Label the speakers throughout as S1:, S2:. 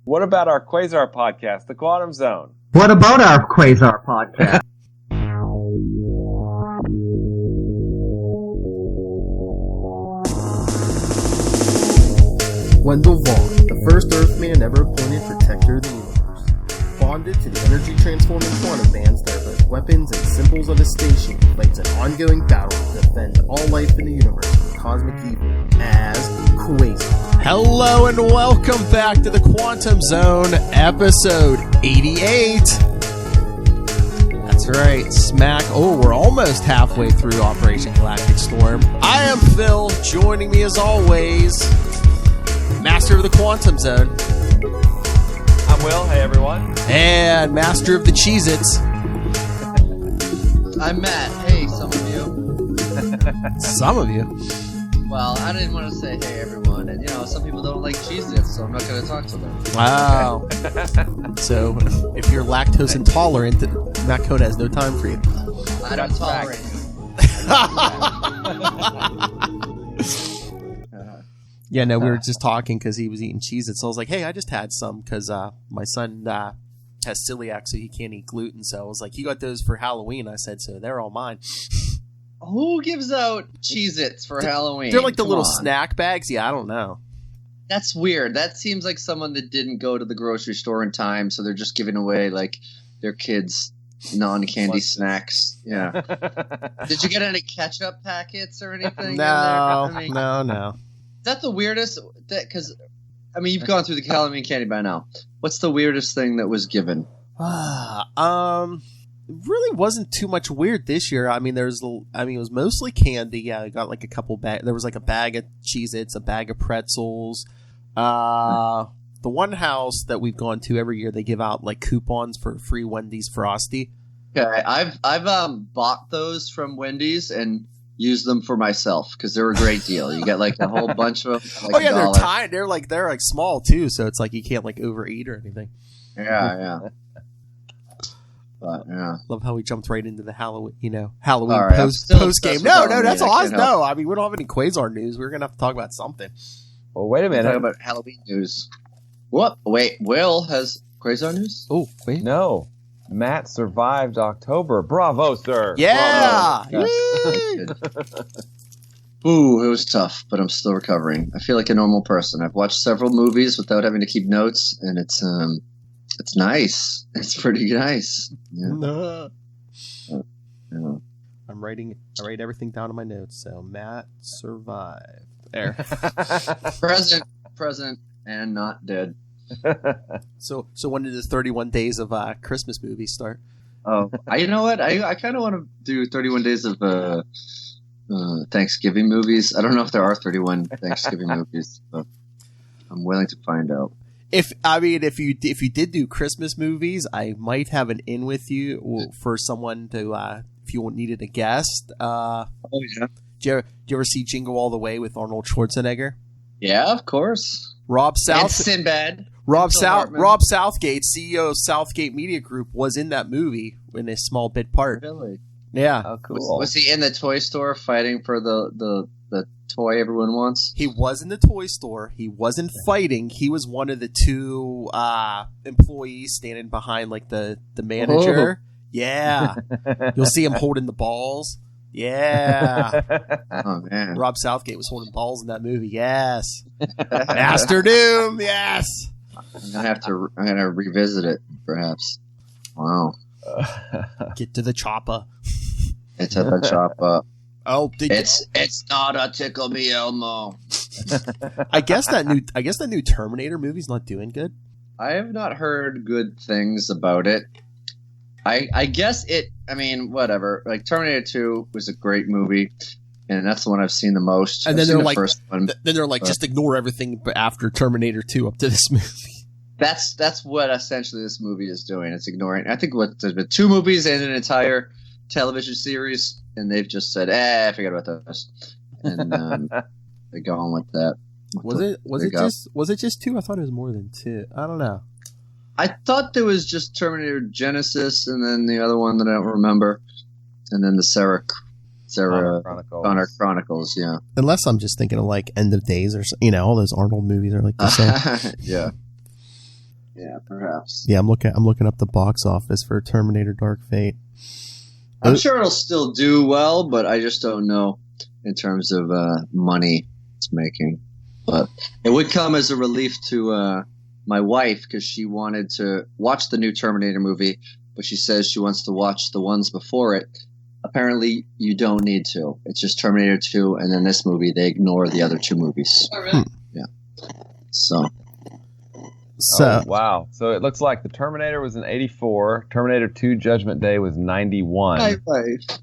S1: What about our Quasar podcast, The Quantum Zone?
S2: What about our Quasar podcast?
S3: Wendell Vaughn, the first Earthman ever appointed Protector of the Universe. Bonded to the energy-transforming quantum bands that are both weapons and symbols of his station, he fights an ongoing battle to defend all life in the universe from cosmic evil as Quasar.
S4: Hello and welcome back to the Quantum Zone, episode 88. That's right, we're almost halfway through Operation Galactic Storm. I am Phil, joining me as always, Master of the Quantum Zone.
S1: I'm Will, hey everyone.
S4: And Master of the Cheez-Its.
S5: I'm Matt. Hey, some of you.
S4: Some of you?
S5: Well, I didn't want to say hey everyone, and some people don't like Cheez-Its, so I'm not going to talk to them.
S4: Wow. So, if you're lactose intolerant, Matt Cohn has no time for you.
S5: I don't tolerate you.
S4: Yeah, no, we were just talking because he was eating Cheez-Its. So I was like, hey, I just had some because my son has celiac, so he can't eat gluten. So I was like, you got those for Halloween? I said, so they're all mine.
S5: Who gives out Cheez-Its for Halloween?
S4: They're like the little snack bags. Yeah, I don't know.
S5: That's weird. That seems like someone that didn't go to the grocery store in time, so they're just giving away like their kids' non-candy snacks. Yeah. Did you get any ketchup packets or anything?
S4: No,
S5: in there?
S4: no.
S5: Is that the weirdest? Because, you've gone through the Halloween candy by now. What's the weirdest thing that was given?
S4: Really wasn't too much weird this year. It was mostly candy. Yeah, I got like a couple bags. There was like a bag of Cheez-Its, a bag of pretzels. The one house that we've gone to every year, they give out like coupons for free Wendy's Frosty.
S5: Okay, I've bought those from Wendy's and use them for myself because they're a great deal. You get like a whole bunch of them. Like
S4: they're tiny. They're like small too, so it's like you can't like overeat or anything.
S5: Yeah. But yeah,
S4: love how we jumped right into the Halloween
S5: right,
S4: post game. No, that's awesome. No, we don't have any Quasar news. We're gonna have to talk about something.
S1: Well, wait a minute.
S5: Talk about Halloween news. What? Wait, Will has Quasar news?
S4: Oh, wait.
S1: No. Matt survived October. Bravo, sir.
S4: Yeah.
S5: Bravo. Ooh, it was tough, but I'm still recovering. I feel like a normal person. I've watched several movies without having to keep notes, and it's nice. It's pretty nice. Yeah. Yeah.
S4: I write everything down in my notes. So Matt survived. There.
S5: Present, and not dead.
S4: So when did the 31 days of Christmas movies start?
S5: Oh, you know what? I kind of want to do 31 days of Thanksgiving movies. I don't know if there are 31 Thanksgiving movies, but I'm willing to find out.
S4: If you did do Christmas movies, I might have an in with you for someone to if you needed a guest.
S5: Oh yeah.
S4: Do you ever see Jingle All the Way with Arnold Schwarzenegger?
S5: Yeah, of course.
S4: Rob
S5: Sinbad.
S4: Rob Southgate, CEO of Southgate Media Group, was in that movie in a small bit part.
S5: Really?
S4: Yeah.
S1: Oh, cool.
S5: Was he in the toy store fighting for the toy everyone wants?
S4: He was in the toy store. He wasn't fighting. He was one of the two employees standing behind like the manager. Oh. Yeah. You'll see him holding the balls. Yeah.
S5: Oh man.
S4: Rob Southgate was holding balls in that movie. Yes. Master Doom. Yes.
S5: I'm gonna revisit it, perhaps. Wow.
S4: Get to the chopper.
S5: It's at the chopper.
S4: Oh,
S5: it's not a Tickle Me Elmo.
S4: I guess that new Terminator movie's not doing good.
S5: I have not heard good things about it. I guess it. I mean, whatever. Like Terminator 2 was a great movie, and that's the one I've seen the most.
S4: And then they're like, just ignore everything after Terminator 2 up to this movie.
S5: That's what essentially this movie is doing. It's ignoring. I think there's been 2 movies and an entire television series, and they've just said, forget about those, and they're going with that.
S4: Was it just 2? I thought it was more than 2. I don't know.
S5: I thought there was just Terminator Genesis, and then the other one that I don't remember, and then the Sarah Connor Chronicles. Yeah.
S4: Unless I'm just thinking of like End of Days or all those Arnold movies are like the same.
S5: Yeah. Yeah, perhaps.
S4: Yeah, I'm looking up the box office for Terminator Dark Fate.
S5: I'm sure it'll still do well, but I just don't know in terms of money it's making. But it would come as a relief to my wife because she wanted to watch the new Terminator movie, but she says she wants to watch the ones before it. Apparently, you don't need to. It's just Terminator 2, and then this movie, they ignore the other two movies.
S6: Oh, really?
S5: Yeah. So.
S1: Oh, wow. So it looks like the Terminator was in 84. Terminator 2 Judgment Day was 91.
S5: Right.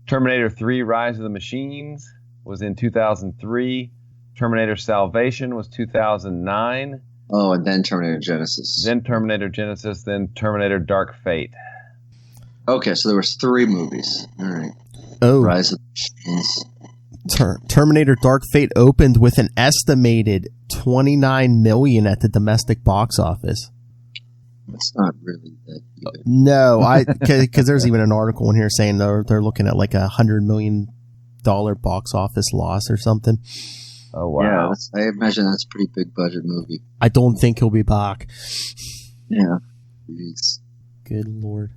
S1: Terminator 3 Rise of the Machines was in 2003. Terminator Salvation was 2009.
S5: Oh, and then Terminator Genesis.
S1: Then Terminator Genesis. Then Terminator Dark Fate.
S5: Okay, so there was 3 movies. All right.
S4: Oh,
S5: Rise of the Machines.
S4: Terminator Dark Fate opened with an estimated $29 million at the domestic box office.
S5: It's not really that good.
S4: No, because there's even an article in here saying they're looking at like $100 million box office loss or something.
S1: Oh, wow.
S5: Yeah, I imagine that's a pretty big budget movie.
S4: I don't think he'll be back.
S5: Yeah. Jeez.
S4: Good Lord.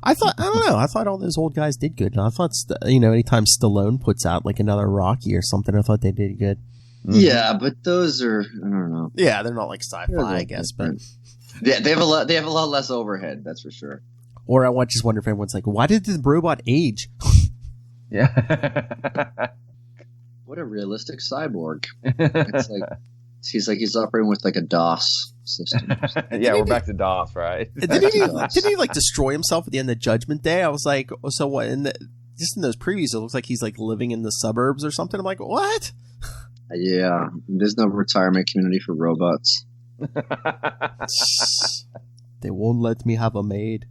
S4: I don't know. I thought all those old guys did good. And I thought, anytime Stallone puts out like another Rocky or something, I thought they did good.
S1: Mm-hmm.
S5: Yeah, but those are, I don't know.
S4: Yeah, they're not like sci-fi, I guess, but
S5: Yeah, they have a lot less overhead, that's for sure.
S4: or I just wonder if everyone's like, why did the robot age?
S1: Yeah.
S5: What a realistic cyborg. It's like he's operating with like a DOS system.
S1: Yeah, we're back to DOS, right?
S4: Didn't he like destroy himself at the end of Judgment Day? I was like, so what? Just in those previews, it looks like he's like living in the suburbs or something. I'm like, what?
S5: Yeah, there's no retirement community for robots.
S4: They won't let me have a maid.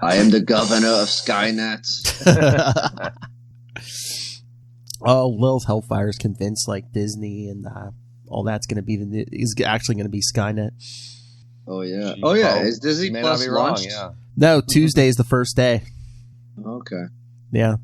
S5: I am the governor of Skynet.
S4: Oh, Lilith Hellfire is convinced like Disney and all that's going to be is actually going to be Skynet.
S5: Oh yeah. Oh yeah. Is Disney
S1: May
S5: Plus
S1: not be wrong,
S5: launched?
S1: yeah.
S4: No, Tuesday is the first day.
S5: Okay.
S4: Yeah.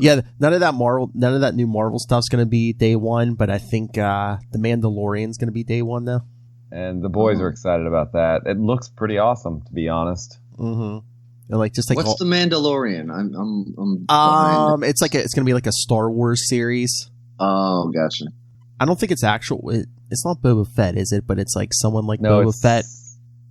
S4: Yeah, none of that new Marvel stuff's going to be day one, but I think The Mandalorian's going to be day one though.
S1: And the boys are excited about that. It looks pretty awesome, to be honest.
S4: Mm-hmm. And like just like
S5: what's the Mandalorian? I'm behind.
S4: it's going to be like a Star Wars series.
S5: Oh, gotcha.
S4: I don't think it's actual. It's not Boba Fett, is it? But it's like someone like Boba Fett.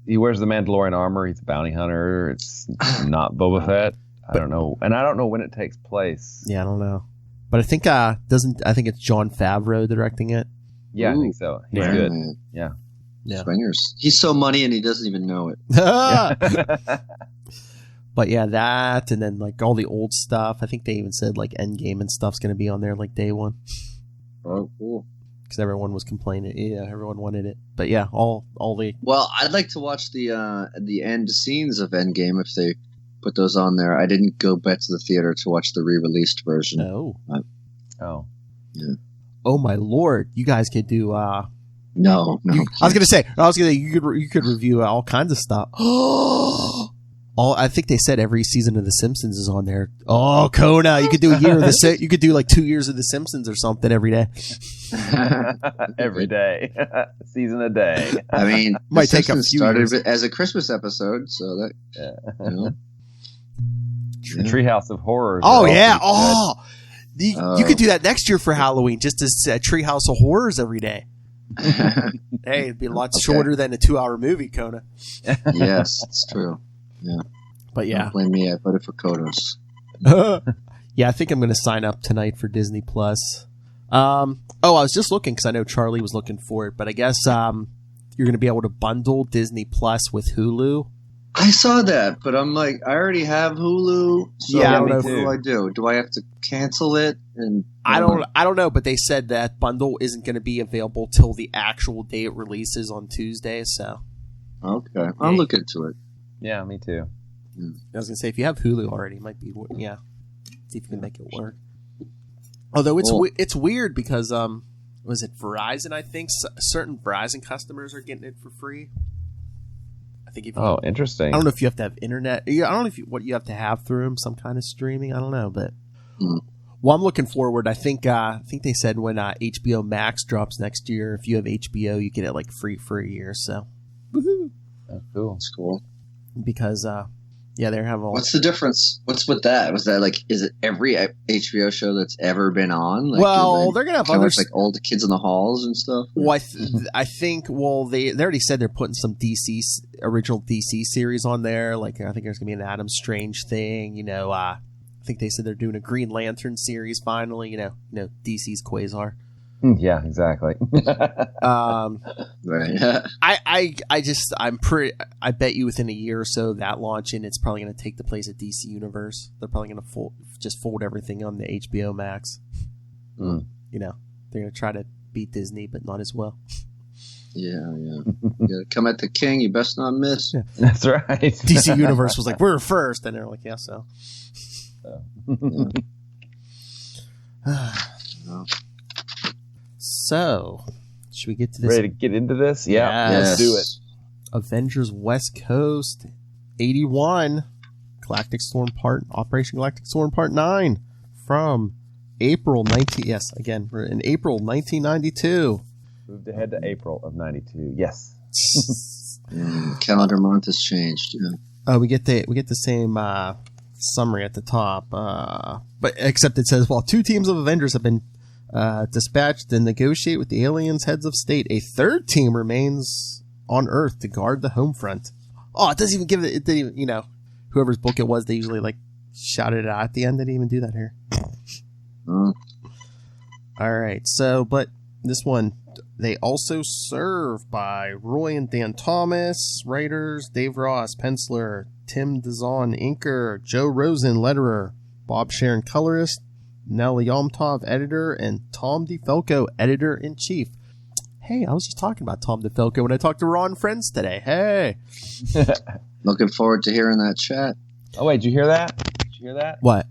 S1: He wears the Mandalorian armor. He's a bounty hunter. It's not Boba Fett. I don't know, and I don't know when it takes place.
S4: Yeah, I don't know, but I think I think it's Jon Favreau directing it.
S1: Yeah,
S5: Ooh,
S1: I think so. He's
S5: man,
S1: good.
S5: man.
S4: Yeah.
S5: Swingers. He's so money and he doesn't even know it.
S4: But yeah, that and then like all the old stuff. I think they even said like Endgame and stuff's going to be on there like day one.
S5: Oh, cool.
S4: Because everyone was complaining. Yeah, everyone wanted it. But yeah, all the.
S5: Well, I'd like to watch the end scenes of Endgame if they put those on there. I didn't go back to the theater to watch the re-released version.
S4: Oh.
S1: Oh.
S5: Yeah.
S4: Oh my Lord! You guys could do.
S5: No.
S4: I was gonna say you could review all kinds of stuff. I think they said every season of The Simpsons is on there. Oh, Kona, you could do a year of you could do like 2 years of The Simpsons or something every day.
S1: Every day, season a day.
S5: I mean,
S4: Might take a few
S5: started
S4: years.
S5: as a Christmas episode, so that
S1: Treehouse of Horrors.
S4: Oh
S1: are
S4: yeah.
S1: all pretty
S4: You could do that next year for Halloween, just as Treehouse of Horrors every day. Hey, it'd be a lot shorter than a 2-hour movie, Kona.
S5: Yes, it's true. Yeah.
S4: But yeah.
S5: Don't blame me. I voted for Kodos.
S4: Yeah, I think I'm going to sign up tonight for Disney Plus. I was just looking because I know Charlie was looking for it, but I guess you're going to be able to bundle Disney Plus with Hulu.
S5: I saw that, but I'm like, I already have Hulu. So
S4: Yeah,
S5: what do I do? Do I have to cancel it? And
S4: I don't know, but they said that bundle isn't going to be available till the actual day it releases on Tuesday. So
S5: okay, I'll look into it.
S1: Yeah, me too.
S4: I was going to say, if you have Hulu already, it might be see if you can make it work. Although it's weird because was it Verizon? I think certain Verizon customers are getting it for free. I think
S1: interesting.
S4: I don't know if you have to have internet. I don't know what you have to have through them, some kind of streaming. I don't know, but Well, I'm looking forward. I think they said when HBO Max drops next year, if you have HBO, you get it like free for a year. So, woohoo!
S1: That's cool.
S5: That's cool.
S4: Because they're having.
S5: What's the difference? What's with that? Was that like? Is it every HBO show that's ever been on? Like,
S4: well, they're gonna have others
S5: like All the Kids in the Halls and stuff.
S4: Well, I think. Well, they already said they're putting some original DC series on there. Like I think there's gonna be an Adam Strange thing. You know, I think they said they're doing a Green Lantern series finally. You know, DC's Quasar.
S1: Yeah, exactly.
S5: Right.
S4: I bet you within a year or so that launching, it's probably going to take the place at DC Universe. They're probably going to fold everything on the HBO Max.
S1: Mm.
S4: You know, they're going to try to beat Disney, but not as well.
S5: Yeah. You gotta come at the king. You best not miss.
S4: Yeah.
S1: That's right.
S4: DC Universe was like, we're first, and they're like, yeah, so. So, should we get to this?
S1: Ready to get into this? Yeah,
S4: Yes.
S1: let's do it.
S4: Avengers West Coast 81 Operation Galactic Storm Part 9 from April 19. Yes, again, we're in April 1992.
S1: Moved ahead to April of 92. Yes.
S5: Calendar month has changed. Yeah.
S4: We get the same summary at the top, but except it says while 2 teams of Avengers have been dispatched to negotiate with the aliens' heads of state, a 3rd team remains on Earth to guard the home front. Oh, it doesn't even give it. It didn't even, you know, whoever's book it was, they usually like shouted it out at the end. They didn't even do that here. All right, so but this one, they also serve by Roy and Dan Thomas, writers, Dave Ross, penciler, Tim DeZahn, inker, Joe Rosen, letterer, Bob Sharon, colorist, Nell Yomtov, editor, and Tom DeFalco, editor-in-chief. Hey, I was just talking about Tom DeFalco when I talked to Ron Friends today. Hey.
S5: Looking forward to hearing that chat.
S1: Oh, wait, did you hear that?
S4: What?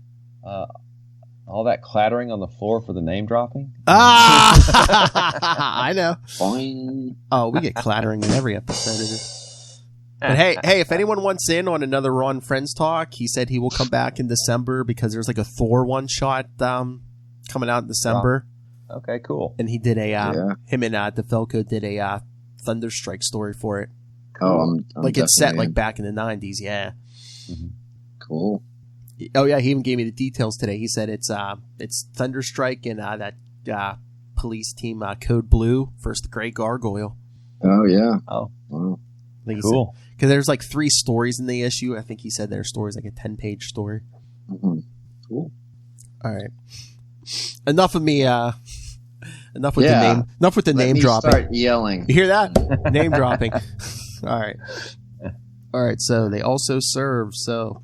S1: All that clattering on the floor for the name dropping?
S4: I know.
S5: Boing.
S4: Oh, we get clattering in every episode of this. But hey, if anyone wants in on another Ron Friends talk, he said he will come back in December because there's like a Thor one-shot coming out in December.
S1: Oh, okay, cool.
S4: And he did him and DeFalco did a Thunderstrike story for it.
S5: Oh, I'm
S4: like it's set like back in the 90s, yeah.
S1: Mm-hmm.
S5: Cool.
S4: Oh yeah, he even gave me the details today. He said it's Thunderstrike and that police team Code Blue versus the Grey Gargoyle.
S5: Oh yeah.
S1: Oh,
S5: wow.
S1: Cool.
S4: Because there's like 3 stories in the issue. I think he said their story's like a 10-page story.
S5: Mm-hmm. Cool.
S4: All right. Enough of me. Enough with the name. Enough with the name dropping.
S5: Start yelling.
S4: You hear that? Name dropping. All right. All right. So they also serve. So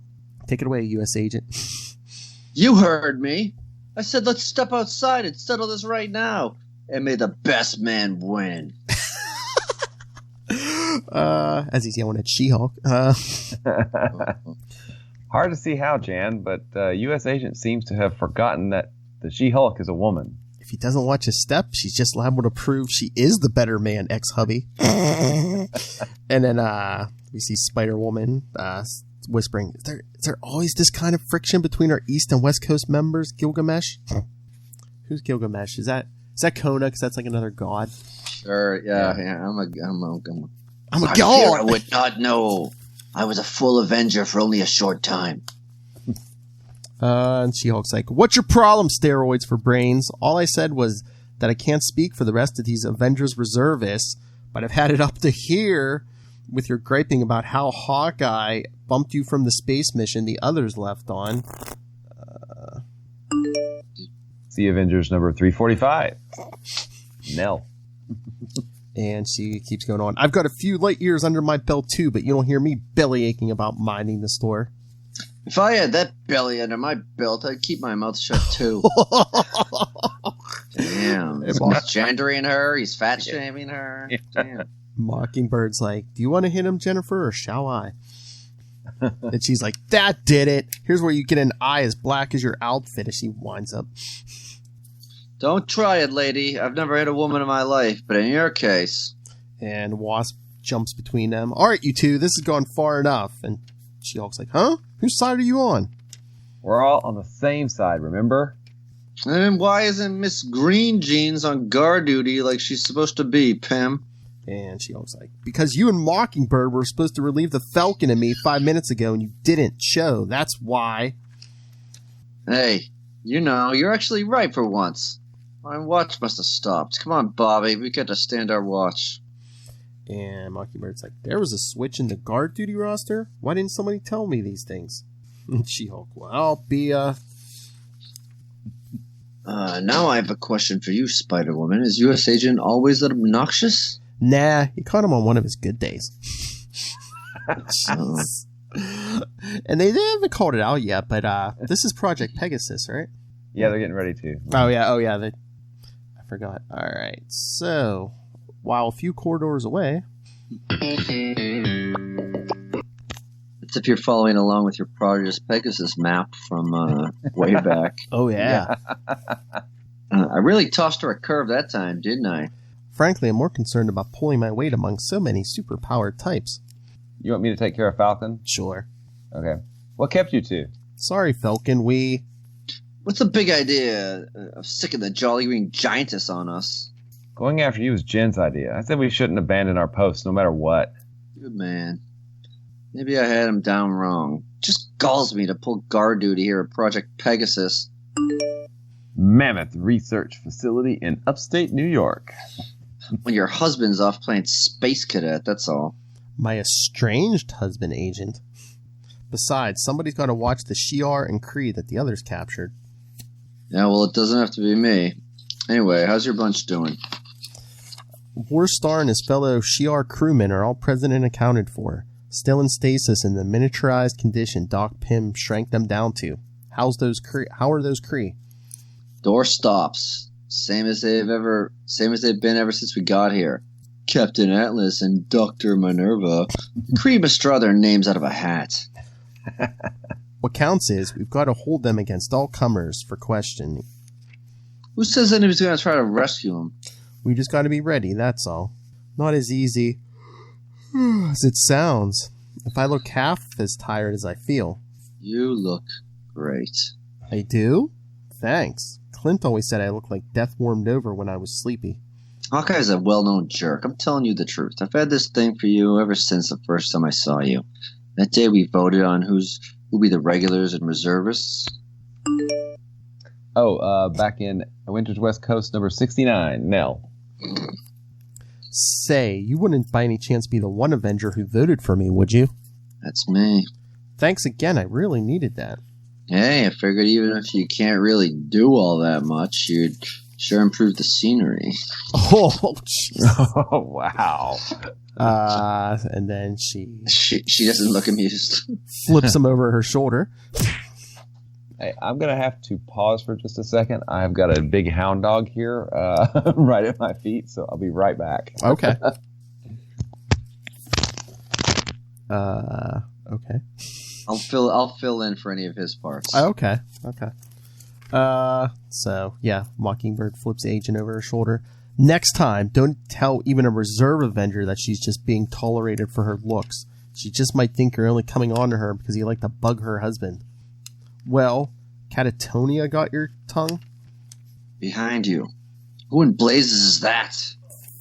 S4: take it away, U.S. agent.
S5: You heard me. I said let's step outside and settle this right now, and may the best man win.
S4: As he's yelling at She-Hulk.
S1: Hard to see how, Jan, but U.S. agent seems to have forgotten that the She-Hulk is a woman.
S4: If he doesn't watch his step, she's just liable to prove she is the better man, ex-hubby. And then we see Spider-Woman whispering, is there always this kind of friction between our East and West Coast members, Gilgamesh? Who's Gilgamesh? Is that Kona? Because that's like another god.
S5: Sure, yeah. I'm a
S4: god.
S5: I would not know. I was a full Avenger for only a short time.
S4: And She-Hulk's like, what's your problem, steroids for brains? All I said was that I can't speak for the rest of these Avengers reservists, but I've had it up to here with your griping about how Hawkeye bumped you from the space mission the others left on.
S1: See Avengers number 345. Nell.
S4: And she keeps going on. I've got a few light years under my belt too, but you don't hear me belly aching about minding the store.
S5: If I had that belly under my belt, I'd keep my mouth shut too. Damn. He's gendering her. He's fat shaming her. Damn.
S4: Mockingbird's like, do you want to hit him, Jennifer, or shall I? And she's like, that did it. Here's where you get an eye as black as your outfit as she winds up.
S5: Don't try it, lady. I've never hit a woman in my life, but in your case.
S4: And Wasp jumps between them. All right, you two, this has gone far enough. And She-Hulk's like, huh? Whose side are you on?
S1: We're all on the same side, remember?
S5: And why isn't Miss Green Jeans on guard duty like she's supposed to be, Pim?
S4: And she looks like, because you and Mockingbird were supposed to relieve the Falcon and me 5 minutes ago, and you didn't show. That's why.
S5: Hey, you're actually right for once. My watch must have stopped. Come on, Bobby, we got to stand our watch.
S4: And Mockingbird's like, there was a switch in the guard duty roster? Why didn't somebody tell me these things? And She-Hulk, well, I'll be,
S5: Now I have a question for you, Spider-Woman. Is U.S. Agent always that obnoxious?
S4: Nah, he caught him on one of his good days. And they haven't called it out yet, but this is Project Pegasus, right?
S1: Yeah, they're getting ready to.
S4: Oh yeah. I forgot. All right. So, while a few corridors away,
S5: It's if you're following along with your Project Pegasus map from way back.
S4: Oh yeah.
S5: I really tossed her a curve that time, didn't I?
S4: Frankly, I'm more concerned about pulling my weight among so many superpowered types.
S1: You want me to take care of Falcon?
S4: Sure.
S1: Okay. What kept you two?
S4: Sorry, Falcon.
S5: What's the big idea of sticking the Jolly Green Giantess on us?
S1: Going after you was Jen's idea. I said we shouldn't abandon our post no matter what.
S5: Good man. Maybe I had him down wrong. Just galls me to pull guard duty here at Project Pegasus.
S1: Mammoth Research Facility in upstate New York.
S5: When your husband's off playing Space Cadet, that's all.
S4: My estranged husband, Agent. Besides, somebody's got to watch the Shi'ar and Kree that the others captured.
S5: Yeah, well, it doesn't have to be me. Anyway, how's your bunch doing?
S4: Warstar and his fellow Shi'ar crewmen are all present and accounted for. Still in stasis in the miniaturized condition Doc Pym shrank them down to. How are those Kree?
S5: Door stops. Same as they've been ever since we got here. Captain Atlas and Dr. Minerva. Kree must draw their names out of a hat.
S4: What counts is we've got to hold them against all comers for questioning.
S5: Who says anybody's going to try to rescue them?
S4: We just got to be ready, that's all. Not as easy as it sounds. If I look half as tired as I feel.
S5: You look great.
S4: I do? Thanks. Clint always said I looked like death warmed over when I was sleepy.
S5: Hawkeye's a well-known jerk. I'm telling you the truth. I've had this thing for you ever since the first time I saw you. That day we voted on who'll be the regulars and reservists.
S1: Back in Avengers West Coast, number 69, Nell.
S4: Say, you wouldn't by any chance be the one Avenger who voted for me, would you?
S5: That's me.
S4: Thanks again, I really needed that.
S5: Hey, I figured even if you can't really do all that much, you'd sure improve the scenery.
S4: Oh, jeez.
S1: Oh, wow.
S4: And then she
S5: doesn't look amused.
S4: flips him over her shoulder.
S1: Hey, I'm going to have to pause for just a second. I've got a big hound dog here right at my feet, so I'll be right back.
S4: Okay. Okay.
S5: I'll fill in for any of his parts.
S4: Okay. So, yeah, Mockingbird flips Agent over her shoulder. Next time, don't tell even a reserve Avenger that she's just being tolerated for her looks. She just might think you're only coming on to her because you like to bug her husband. Well, Catatonia got your tongue?
S5: Behind you. Who in blazes is that?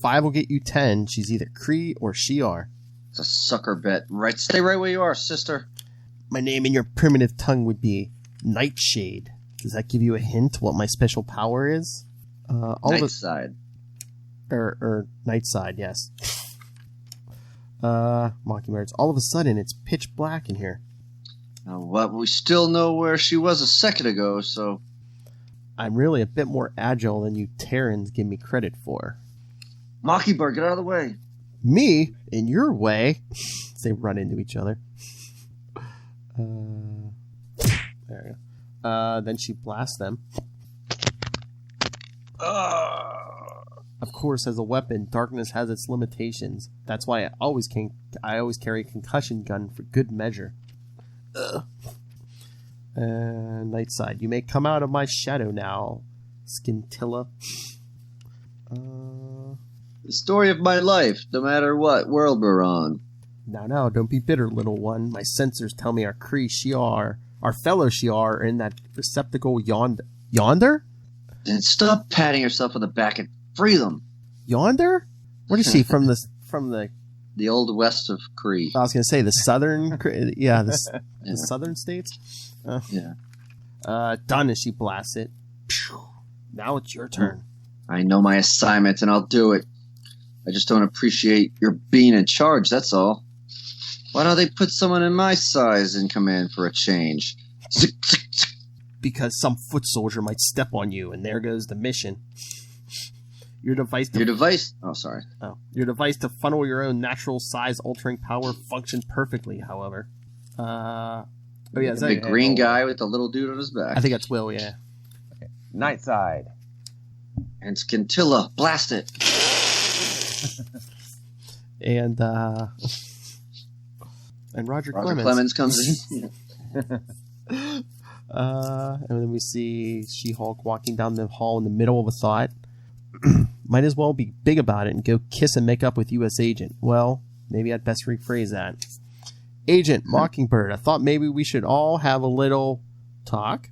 S4: 5 will get you 10. She's either Kree or Shi'ar.
S5: It's a sucker bet. Right, stay right where you are, sister.
S4: My name in your primitive tongue would be Nightshade. Does that give you a hint what my special power is?
S5: Nightside.
S4: Nightside, yes. Mockingbirds. All of a sudden, it's pitch black in here.
S5: Well, we still know where she was a second ago, so...
S4: I'm really a bit more agile than you Terrans give me credit for.
S5: Mockingbird, get out of the way.
S4: Me? In your way? They run into each other. There we go. Then she blasts them. Of course, as a weapon, darkness has its limitations. That's why I always carry a concussion gun for good measure. Nightside, you may come out of my shadow now, Scintilla.
S5: The story of my life, no matter what world we're on.
S4: Now, don't be bitter, little one. My sensors tell me our Kree Shi'ar, our fellow Shi'ar, are in that receptacle yonder?
S5: Then stop patting yourself on the back and free them.
S4: Yonder? Where do you see from the
S5: The old west of Kree.
S4: I was going to say the southern, the southern states. Done as she blasts it. Now it's your turn.
S5: I know my assignment, and I'll do it. I just don't appreciate your being in charge, that's all. Why don't they put someone in my size in command for a change?
S4: Because some foot soldier might step on you, and there goes the mission. Your device to funnel your own natural size altering power functioned perfectly, however. Is that
S5: the green guy with the little dude on his back?
S4: I think that's Will, yeah.
S1: Okay. Night side.
S5: And Scintilla, blast it.
S4: And Roger
S5: Clemens comes in.
S4: And then we see She-Hulk walking down the hall in the middle of a thought. Might as well be big about it and go kiss and make up with U.S. Agent. Well, maybe I'd best rephrase that. Agent Mockingbird, I thought maybe we should all have a little talk.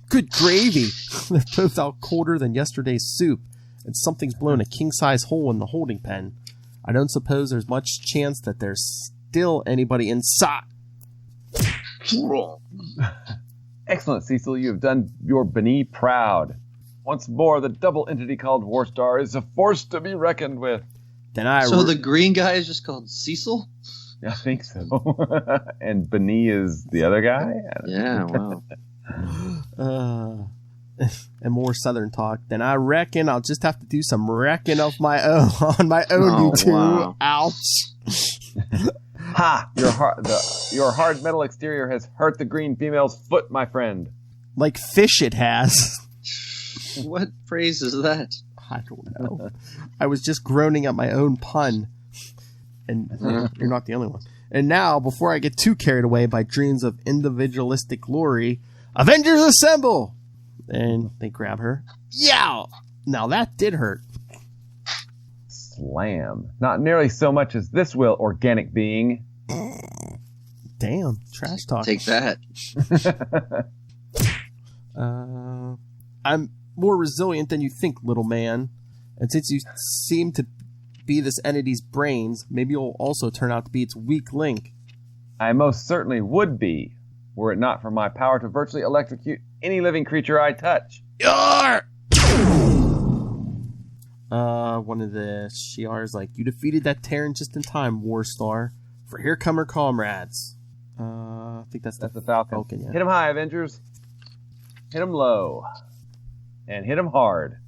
S4: Good gravy! They're both out colder than yesterday's soup, and something's blown a king-size hole in the holding pen. I don't suppose there's much chance that there's still anybody inside.
S1: Excellent, Cecil. You have done your B'nai proud. Once more, the double entity called Warstar is a force to be reckoned with.
S5: So the green guy is just called Cecil?
S1: I think so. And B'nai is the other guy?
S5: Yeah, wow.
S4: And more southern talk. Then I reckon I'll just have to do some wrecking of my own on my own, you two.
S5: Wow.
S4: Ouch.
S1: Ha! Your hard metal exterior has hurt the green female's foot, my friend.
S4: Like fish it has.
S5: What phrase is that?
S4: I don't know. I was just groaning at my own pun. And you're not the only one. And now, before I get too carried away by dreams of individualistic glory, Avengers assemble! And they grab her. Yow! Now that did hurt.
S1: Slam. Not nearly so much as this will, organic being.
S4: Damn. Trash talk.
S5: Take that.
S4: I'm more resilient than you think, little man. And since you seem to be this entity's brains, maybe you'll also turn out to be its weak link.
S1: I most certainly would be, were it not for my power to virtually electrocute any living creature I touch.
S4: Yar! One of the Shi'ar's like, you defeated that Terran just in time, Warstar. For here come her comrades. I think that's the Falcon, yeah.
S1: Hit him high, Avengers. Hit him low. And hit him hard.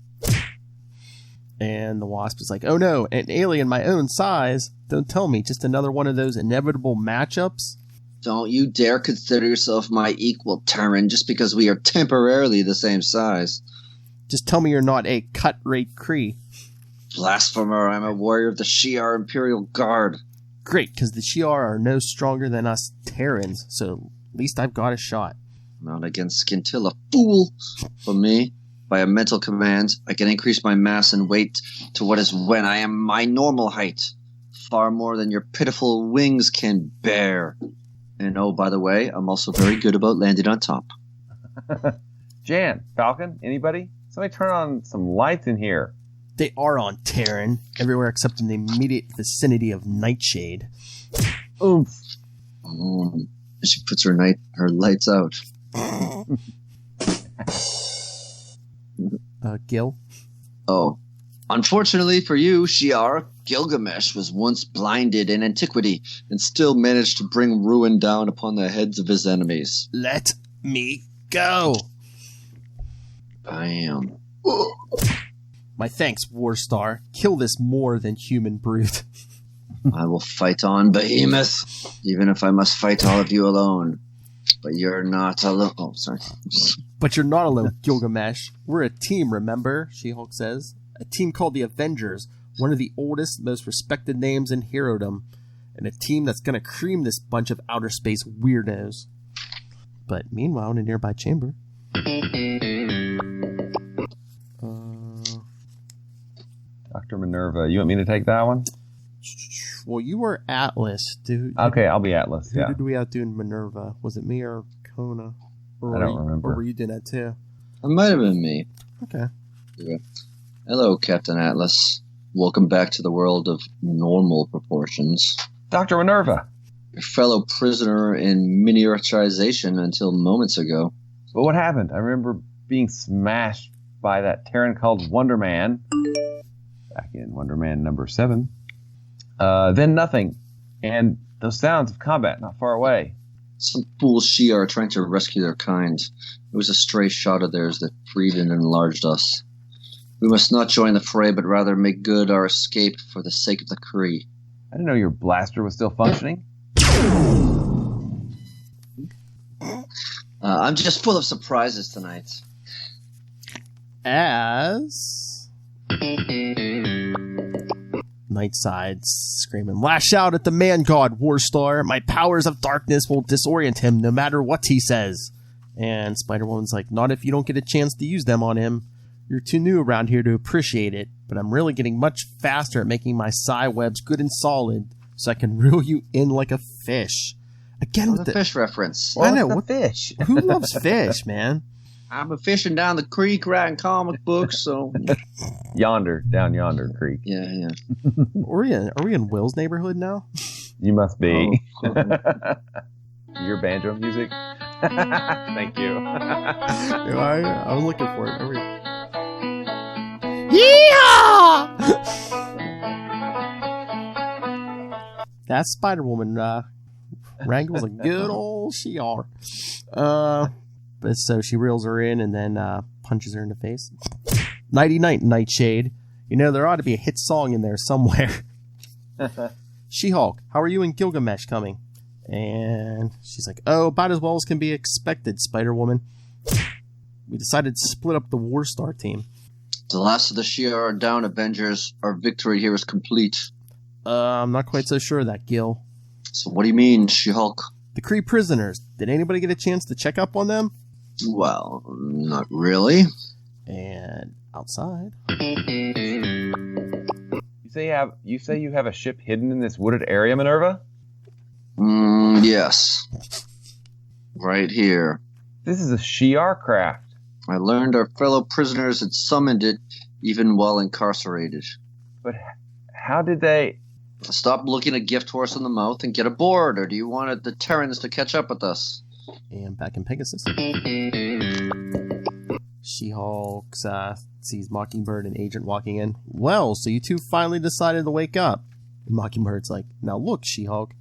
S4: And the Wasp is like, oh no, an alien my own size? Don't tell me, just another one of those inevitable matchups?
S5: Don't you dare consider yourself my equal, Terran, just because we are temporarily the same size.
S4: Just tell me you're not a cut-rate Kree.
S5: Blasphemer, I'm a warrior of the Shi'ar Imperial Guard.
S4: Great, because the Shi'ar are no stronger than us Terrans, so at least I've got a shot.
S5: Not against Scintilla, fool! For me, by a mental command, I can increase my mass and weight to what is when I am my normal height. Far more than your pitiful wings can bear. And oh, by the way, I'm also very good about landing on top.
S1: Jan, Falcon, anybody? Somebody turn on some lights in here.
S4: They are on Terran, everywhere except in the immediate vicinity of Nightshade.
S1: Oomph.
S5: She puts her lights out.
S4: Gil?
S5: Oh. Unfortunately for you, Shi'ar, Gilgamesh was once blinded in antiquity and still managed to bring ruin down upon the heads of his enemies.
S4: Let me go!
S5: Bam.
S4: My thanks, Warstar. Kill this more than human brute.
S5: I will fight on, Behemoth, even if I must fight all of you alone. But you're not alone. Oh, sorry.
S4: But you're not alone, Gilgamesh. We're a team, remember? She-Hulk says. A team called the Avengers, one of the oldest, most respected names in herodom, and a team that's gonna cream this bunch of outer space weirdos. But meanwhile, in a nearby chamber...
S1: Dr. Minerva, you want me to take that one?
S4: Well, you were Atlas, dude.
S1: Okay, I'll be Atlas,
S4: Who
S1: yeah.
S4: did we outdo in Minerva? Was it me or Kona?
S1: I don't remember.
S4: Or were you doing that too?
S5: It might have been me.
S4: Okay.
S5: Yeah. Hello, Captain Atlas. Welcome back to the world of normal proportions.
S1: Dr. Minerva.
S5: Your fellow prisoner in miniaturization until moments ago.
S1: But what happened? I remember being smashed by that Terran called Wonder Man. Back in Wonder Man number 7. Then nothing. And those sounds of combat not far away.
S5: Some fool Shi'ar are trying to rescue their kind. It was a stray shot of theirs that freed and enlarged us. We must not join the fray, but rather make good our escape for the sake of the Kree.
S1: I didn't know your blaster was still functioning.
S5: I'm just full of surprises tonight.
S4: As Nightside's screaming, "Lash out at the man god, Warstar. My powers of darkness will disorient him no matter what he says." And Spider-Woman's like, "Not if you don't get a chance to use them on him. You're too new around here to appreciate it, but I'm really getting much faster at making my psi webs good and solid so I can reel you in like a fish." Again with
S5: the fish reference.
S4: I know.
S1: What fish?
S4: Who loves fish, man?
S5: I've been fishing down the creek writing comic books, so...
S1: Down yonder creek.
S5: Yeah.
S4: Are we in Will's neighborhood now?
S1: You must be.
S5: Oh.
S1: Your banjo music? Thank you.
S4: I was looking for it. Yeehaw! That Spider-Woman wrangles a good old Shi'ar. But so she reels her in and then punches her in the face. Nighty-night, Nightshade. You know, there ought to be a hit song in there somewhere. She-Hulk, how are you and Gilgamesh coming? And she's like, "Oh, about as well as can be expected, Spider-Woman. We decided to split up the Warstar team."
S5: The last of the Shi'ar are down, Avengers. Our victory here is complete.
S4: I'm not quite so sure of that, Gil.
S5: So what do you mean, She-Hulk?
S4: The Kree prisoners. Did anybody get a chance to check up on them?
S5: Well, not really.
S4: And outside.
S1: You say you have a ship hidden in this wooded area, Minerva?
S5: Yes. Right here.
S1: This is a Shi'ar craft.
S5: I learned our fellow prisoners had summoned it even while incarcerated.
S1: But how did they...
S5: Stop looking a gift horse in the mouth and get aboard, or do you want the Terrans to catch up with us?
S4: And back in Pegasus. She-Hulk sees Mockingbird and Agent walking in. "Well, so you two finally decided to wake up." And Mockingbird's like, "Now look, She-Hulk."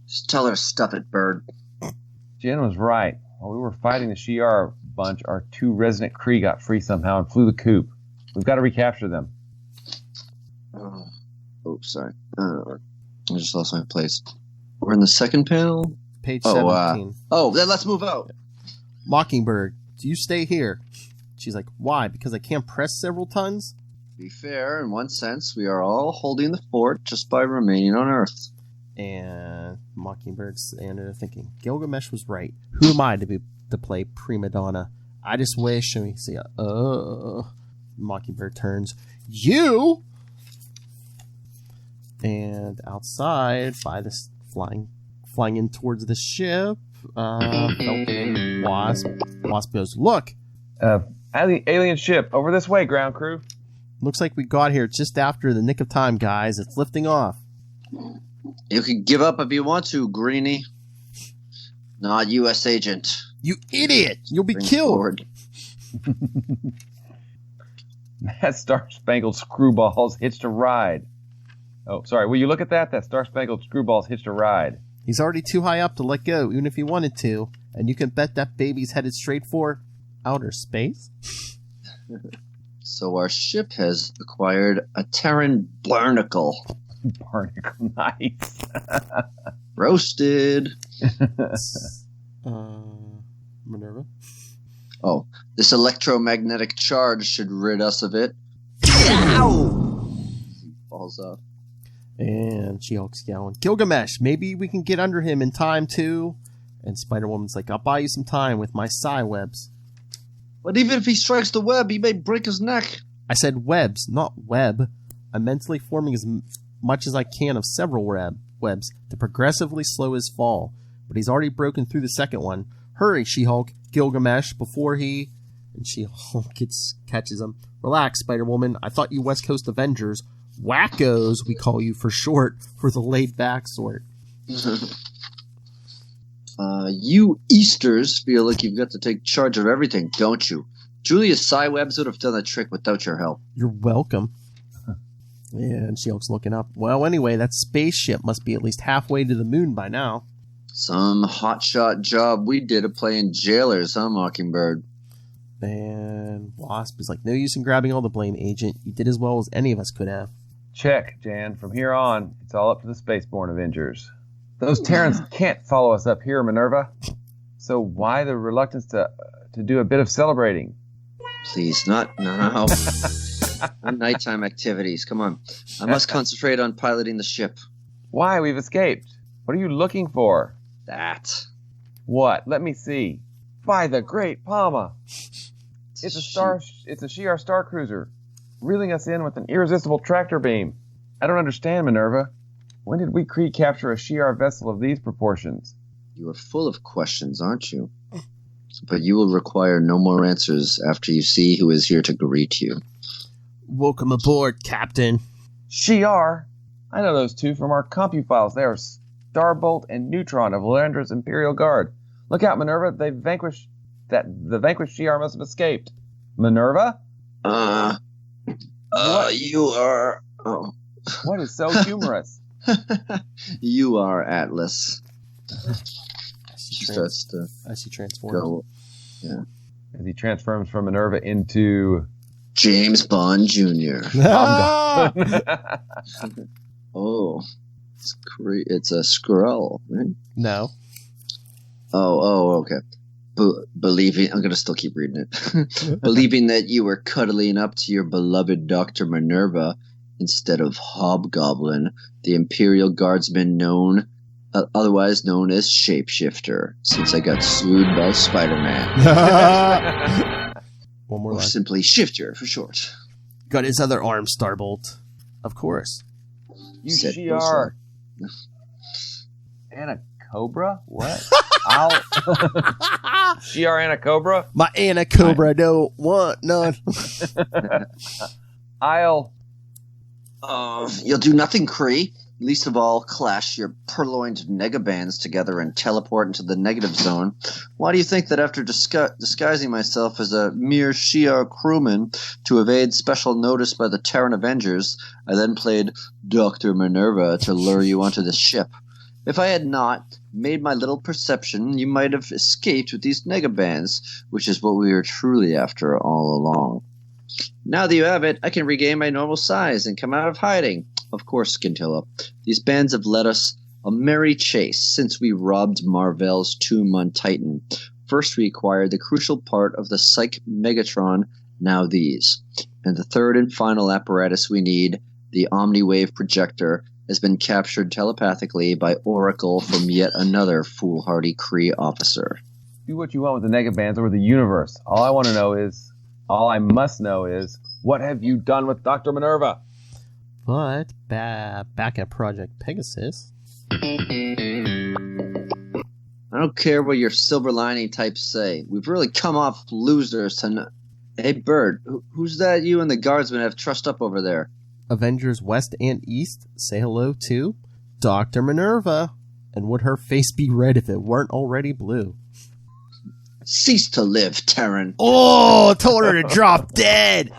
S5: Just tell her, stuff it, Bird.
S1: Jen was right. While we were fighting the Shi'ar bunch, our 2 resident Kree got free somehow and flew the coop. We've got to recapture them.
S5: Oh, sorry. I just lost my place. We're in the second panel?
S4: Page 17.
S5: Then let's move out.
S4: Mockingbird, do you stay here? She's like, "Why? Because I can't press several tons?"
S5: To be fair, in one sense, we are all holding the fort just by remaining on Earth.
S4: And Mockingbird's and they're thinking, Gilgamesh was right. Who am I to play prima donna? I just wish. And we see, Mockingbird turns, "You!" And outside, by this flying in towards the ship, Falcon Wasp. Wasp goes, "Look!
S1: Alien ship, over this way, ground crew."
S4: Looks like we got here just after the nick of time, guys. It's lifting off."
S5: You can give up if you want to, Greenie. Not U.S. agent.
S4: "You idiot! You'll be
S5: Bring
S4: killed!"
S5: forward.
S1: That Star-Spangled Screwball's hitched a ride. Oh, sorry. Will you look at that? That Star-Spangled Screwball's hitched a ride.
S4: He's already too high up to let go, even if he wanted to. And you can bet that baby's headed straight for outer space.
S5: So our ship has acquired a Terran barnacle.
S1: Barnacle, nice.
S5: Roasted.
S4: Minerva?
S5: Oh, this electromagnetic charge should rid us of it. Ow! He falls off.
S4: And She-Hulk's yelling, "Gilgamesh, maybe we can get under him in time too." And Spider-Woman's like, "I'll buy you some time with my psi webs."
S5: But even if he strikes the web, he may break his neck.
S4: I said webs, not web. I'm mentally forming as much as I can of several webs to progressively slow his fall. But he's already broken through the second one. Hurry, She-Hulk, Gilgamesh, before he... And She-Hulk catches him. Relax, Spider-Woman. I thought you West Coast Avengers. Wackos, we call you for short, for the laid-back sort.
S5: You Easters feel like you've got to take charge of everything, don't you? Julius Cywebs would have done the trick without your help.
S4: You're welcome. Yeah, and She-Hulk's looking up. Well, anyway, that spaceship must be at least halfway to the moon by now.
S5: Some hotshot job we did of playing jailers, huh, Mockingbird?
S4: And Wasp is like, no use in grabbing all the blame, Agent. You did as well as any of us could have.
S1: Check, Jan. From here on, it's all up to the Spaceborne Avengers. Those Terrans can't follow us up here, Minerva. So why the reluctance to do a bit of celebrating?
S5: Please, no. No nighttime activities. Come on. I must concentrate on piloting the ship.
S1: Why? We've escaped. What are you looking for?
S5: That.
S1: What? Let me see. By the Great Palma. It's a Shi'ar star cruiser, reeling us in with an irresistible tractor beam. I don't understand, Minerva. When did we Kree capture a Shi'ar vessel of these proportions?
S5: You are full of questions, aren't you? But you will require no more answers after you see who is here to greet you.
S4: Welcome aboard, Captain.
S1: Shi'ar? I know those two from our CompuFiles. They are Starbolt and Neutron of Valandra's Imperial Guard. Look out, Minerva. The vanquished Shi'ar must have escaped. Minerva?
S5: You are... Oh.
S1: What is so humorous?
S5: You are Atlas.
S4: As he transforms.
S5: Yeah.
S1: As he transforms from Minerva into...
S5: James Bond Jr. Oh. It's a Skrull, right?
S4: No.
S5: Oh, okay. Believing, I'm going to still keep reading it. Believing that you were cuddling up to your beloved Dr. Minerva instead of Hobgoblin, the Imperial Guardsman otherwise known as Shapeshifter, since I got sued by Spider-Man.
S4: One more
S5: or
S4: line.
S5: Simply Shifter for short.
S4: Got his other arm, Starbolt. Of course.
S1: You Shi'ar. And a Cobra? What? Shi'ar and a Cobra?
S4: My Anna Cobra don't want none.
S5: You'll do nothing, Kree. Least of all, clash your purloined negabands together and teleport into the negative zone. Why do you think that after disguising myself as a mere Shi'ar crewman to evade special notice by the Terran Avengers, I then played Dr. Minerva to lure you onto the ship? If I had not made my little perception, you might have escaped with these negabands, which is what we were truly after all along. Now that you have it, I can regain my normal size and come out of hiding. Of course, Scintilla. These bands have led us a merry chase since we robbed Mar-Vell's tomb on Titan. First, we acquired the crucial part of the Psych Megatron, now these. And the third and final apparatus we need, the Omniwave Projector, has been captured telepathically by Oracle from yet another foolhardy Kree officer.
S1: Do what you want with the negabands or the universe. All I must know is, what have you done with Dr. Minerva?
S4: But back at Project Pegasus.
S5: I don't care what your silver lining types say. We've really come off losers tonight. Hey, Bird, who's that you and the guardsmen have trussed up over there?
S4: Avengers West and East, say hello to Dr. Minerva. And would her face be red if it weren't already blue?
S5: Cease to live, Terran.
S4: Oh, told her to drop dead.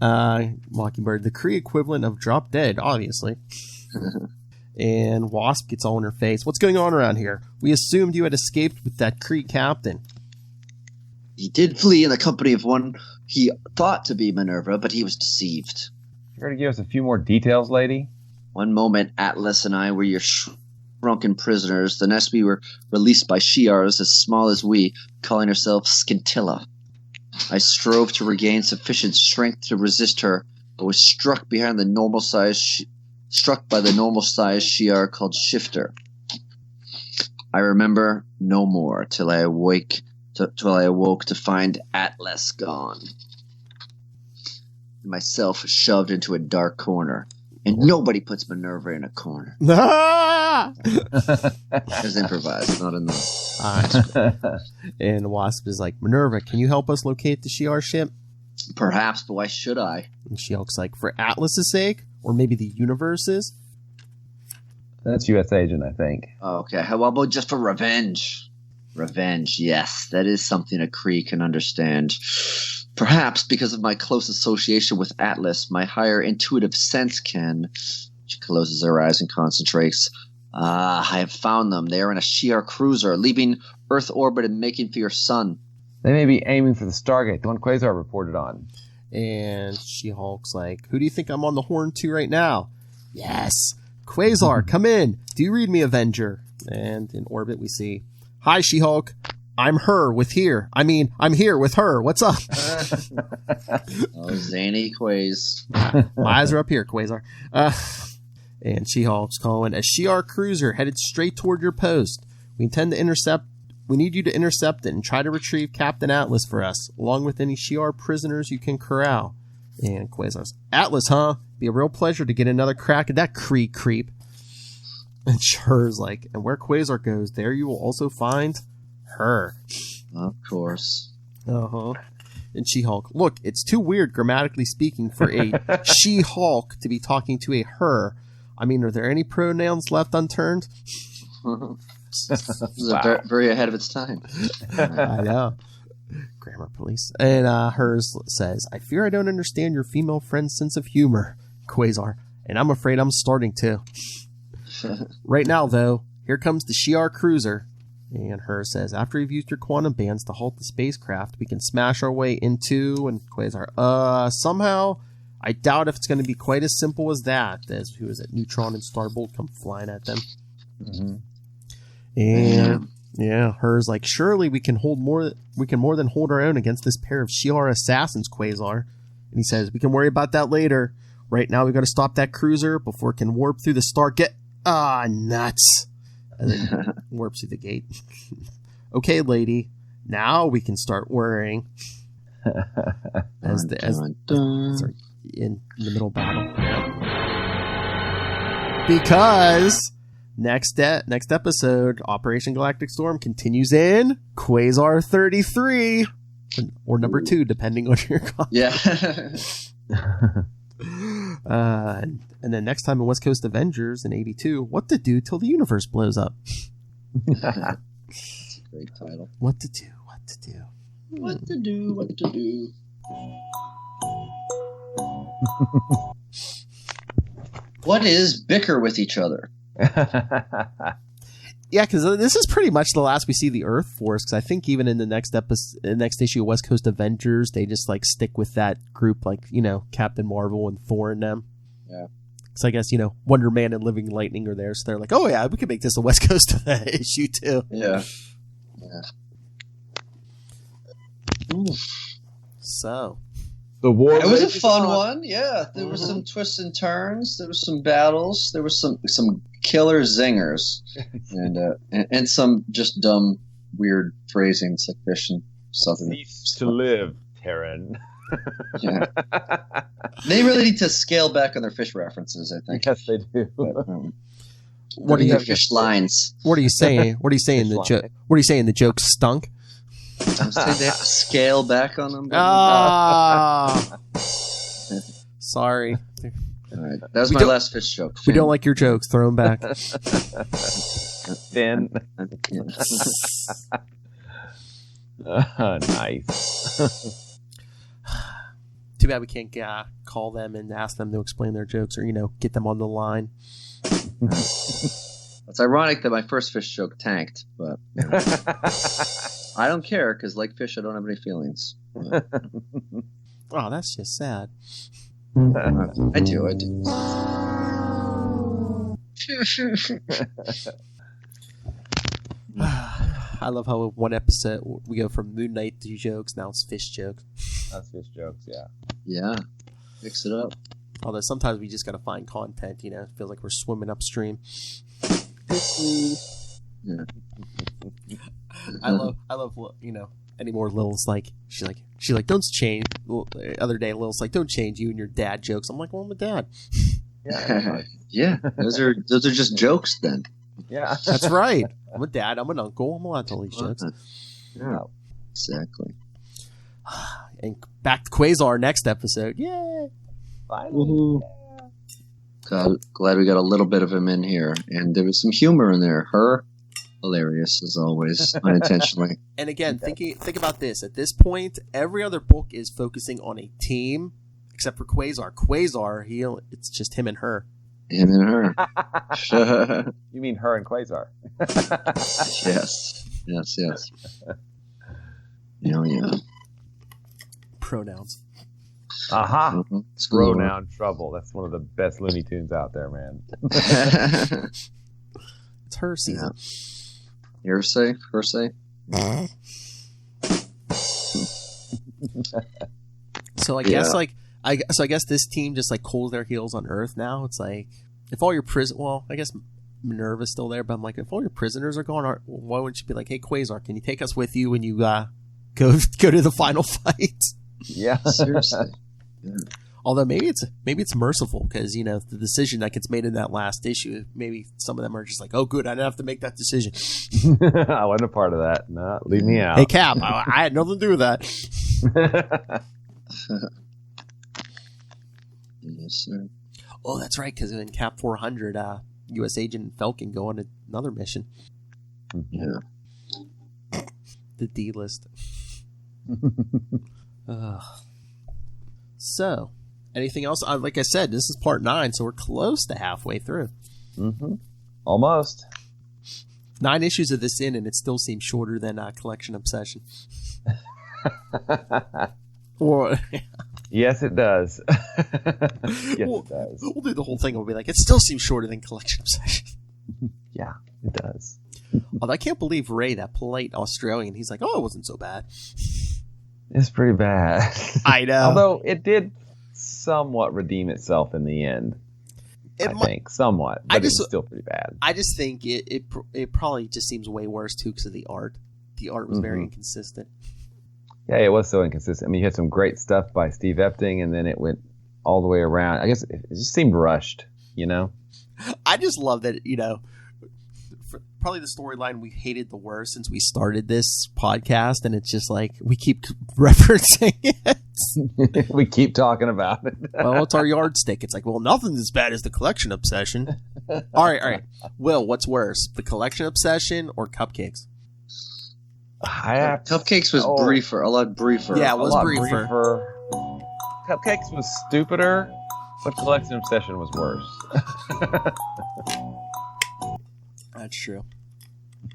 S4: Mockingbird, the Kree equivalent of drop dead, obviously. And Wasp gets all in her face. What's going on around here? We assumed you had escaped with that Kree captain.
S5: He did flee in the company of one he thought to be Minerva, but he was deceived.
S1: You ready to give us a few more details, lady?
S5: One moment, Atlas and I were your shrunken prisoners. The next we were released by Shi'ars as small as we, calling herself Scintilla. I strove to regain sufficient strength to resist her, but was struck by the normal size Shi'ar called Shifter. I remember no more till I awoke to find Atlas gone. Myself shoved into a dark corner, And nobody puts Minerva in a corner.
S4: Ah!
S5: It's improvised, not in the...
S4: And Wasp is like, Minerva, can you help us locate the Shi'ar ship?
S5: Perhaps, but why should I?
S4: And She-Hulk's like, for Atlas's sake? Or maybe the universe's?
S1: That's U.S. Agent, I think.
S5: Okay, how about just for revenge? Revenge, yes. That is something a Kree can understand. Perhaps because of my close association with Atlas, my higher intuitive sense can... She closes her eyes and concentrates. I have found them. They are in a Shi'ar cruiser, leaving Earth orbit and making for your sun.
S1: They may be aiming for the Stargate, the one Quasar reported on.
S4: And She-Hulk's like, who do you think I'm on the horn to right now? Yes. Quasar, come in. Do you read me, Avenger? And in orbit we see, hi, She-Hulk. I'm her with here. I mean, I'm here with her. What's up?
S5: Oh, zany Quaz.
S4: My eyes are up here, Quasar. And She-Hulk's calling a Shi'ar cruiser headed straight toward your post. We intend to intercept. We need you to intercept it and try to retrieve Captain Atlas for us, along with any Shi'ar prisoners you can corral. And Quasar's, Atlas, huh? Be a real pleasure to get another crack at that Kree creep. And Shur's like, and where Quasar goes, there you will also find her.
S5: Of course.
S4: Uh-huh. And She-Hulk, look, it's too weird grammatically speaking for a She-Hulk to be talking to a her. I mean, are there any pronouns left unturned?
S5: This is very, very ahead of its time.
S4: I know. Grammar police. And hers says, I fear I don't understand your female friend's sense of humor, Quasar, and I'm afraid I'm starting to. Right now, though, here comes the Shi'ar cruiser. And her says, after you've used your quantum bands to halt the spacecraft, we can smash our way into... And Quasar, somehow, I doubt if it's going to be quite as simple as that. As who is it? Neutron and Starbolt come flying at them.
S1: Mm-hmm.
S4: And yeah, hers like, surely we can more than hold our own against this pair of Shi'ar assassins, Quasar. And he says, we can worry about that later. Right now we got to stop that cruiser before it can warp through the star. Nuts. And then warps through the gate. Okay, lady. Now we can start worrying. Sorry, in the middle battle. Because next episode, Operation Galactic Storm continues in Quasar 33 or number 2, depending on your comment.
S5: Yeah.
S4: And then next time in West Coast Avengers in 82, what to do till the universe blows up.
S5: That's a great title.
S4: What to do.
S5: What to do. What is bicker with each other?
S4: Yeah, because this is pretty much the last we see the Earth Force. Because I think even in the next issue of West Coast Avengers, they just like stick with that group, like Captain Marvel and Thor and them.
S5: Yeah.
S4: So I guess Wonder Man and Living Lightning are there, so they're like, oh yeah, we could make this a West Coast issue too.
S5: Yeah.
S4: So
S1: the war.
S5: It was a fun one. Yeah, there were some twists and turns. There were some battles. There were some killer zingers, and some just dumb, weird phrasings like fish and southern.
S1: Cease to live, Terran.
S5: Yeah, they really need to scale back on their fish references. I think.
S1: Yes, they do.
S5: But,
S4: what are you
S5: fish lines?
S4: What are you saying? What are you saying? What are you saying? The joke stunk.
S5: I'm saying they have to scale back on them.
S4: Sorry.
S5: All right, that was my last fish joke.
S4: We don't like your jokes. Throw them back.
S1: Finn. Nice.
S4: Too bad we can't call them and ask them to explain their jokes or, get them on the line.
S5: It's ironic that my first fish joke tanked, but I don't care because, like fish, I don't have any feelings.
S4: Oh, that's just sad.
S5: I do.
S4: I love how one episode we go from Moon Knight to jokes, now it's fish jokes.
S1: That's fish jokes, yeah.
S5: Yeah, mix it up.
S4: Although sometimes we just gotta find content, it feels like we're swimming upstream.
S5: Yeah.
S4: I love anymore. Lil's like she's like don't change. The other day Lil's like, don't change you and your dad jokes. I'm like, well, I'm a dad.
S1: Yeah.
S5: Yeah, those are just jokes then.
S1: Yeah.
S4: That's right. I'm a dad. I'm an uncle. I'm allowed to tell these jokes.
S5: Yeah, exactly.
S4: And back to Quasar next episode. Yay!
S1: Finally.
S5: Glad we got a little bit of him in here, and there was some humor in there. Her, hilarious as always, unintentionally.
S4: And again, think about this. At this point, every other book is focusing on a team, except for Quasar. Quasar, it's just him and her.
S5: Him and her.
S1: You mean her and Quasar?
S5: Yes. Yeah.
S4: Pronouns.
S1: Aha.
S5: It's cool.
S1: Pronoun trouble. That's one of the best Looney Tunes out there, man.
S4: It's her season.
S5: Yeah. Hearsay?
S4: So I guess I guess this team just like cools their heels on Earth now. It's like if all your I guess Minerva's still there, but I'm like, if all your prisoners are gone, why wouldn't you be like, hey Quasar, can you take us with you when you go to the final fight?
S1: Yeah,
S5: seriously. Yeah.
S4: Although maybe it's merciful because the decision that gets made in that last issue, maybe some of them are just like, oh good, I didn't have to make that decision.
S1: I wasn't a part of that. No, leave me out.
S4: Hey Cap, I had nothing to do with that.
S5: Yes, sir.
S4: Oh, that's right, because in Cap 400, U.S. Agent Falcon go on another mission.
S5: Yeah.
S4: The D list. So, anything else? Like I said, this is part 9, so we're close to halfway through.
S1: Mm-hmm. Almost.
S4: 9 issues of this in, and it still seems shorter than Collection Obsession. Or...
S1: Yes, it does. It does.
S4: We'll do the whole thing. We'll be like, it still seems shorter than Collection Obsession.
S1: Yeah, it does.
S4: Although I can't believe Ray, that polite Australian, he's like, oh, it wasn't so bad.
S1: It's pretty bad.
S4: I know.
S1: Although it did somewhat redeem itself in the end. I think somewhat, but it's still pretty bad.
S4: I just think it probably just seems way worse too because of the art. The art was very inconsistent.
S1: Yeah, it was so inconsistent. I mean, you had some great stuff by Steve Epting, and then it went all the way around. I guess it just seemed rushed,
S4: I just love that, probably the storyline we hated the worst since we started this podcast, and it's just like we keep referencing it.
S1: We keep talking about it.
S4: Well, it's our yardstick. It's like, well, nothing's as bad as the Collection Obsession. All right. Will, what's worse, the Collection Obsession or Cupcakes?
S5: Cupcakes was briefer, a lot briefer.
S4: Yeah, it was briefer.
S1: Cupcakes was stupider, but Collection Obsession was worse.
S4: That's true.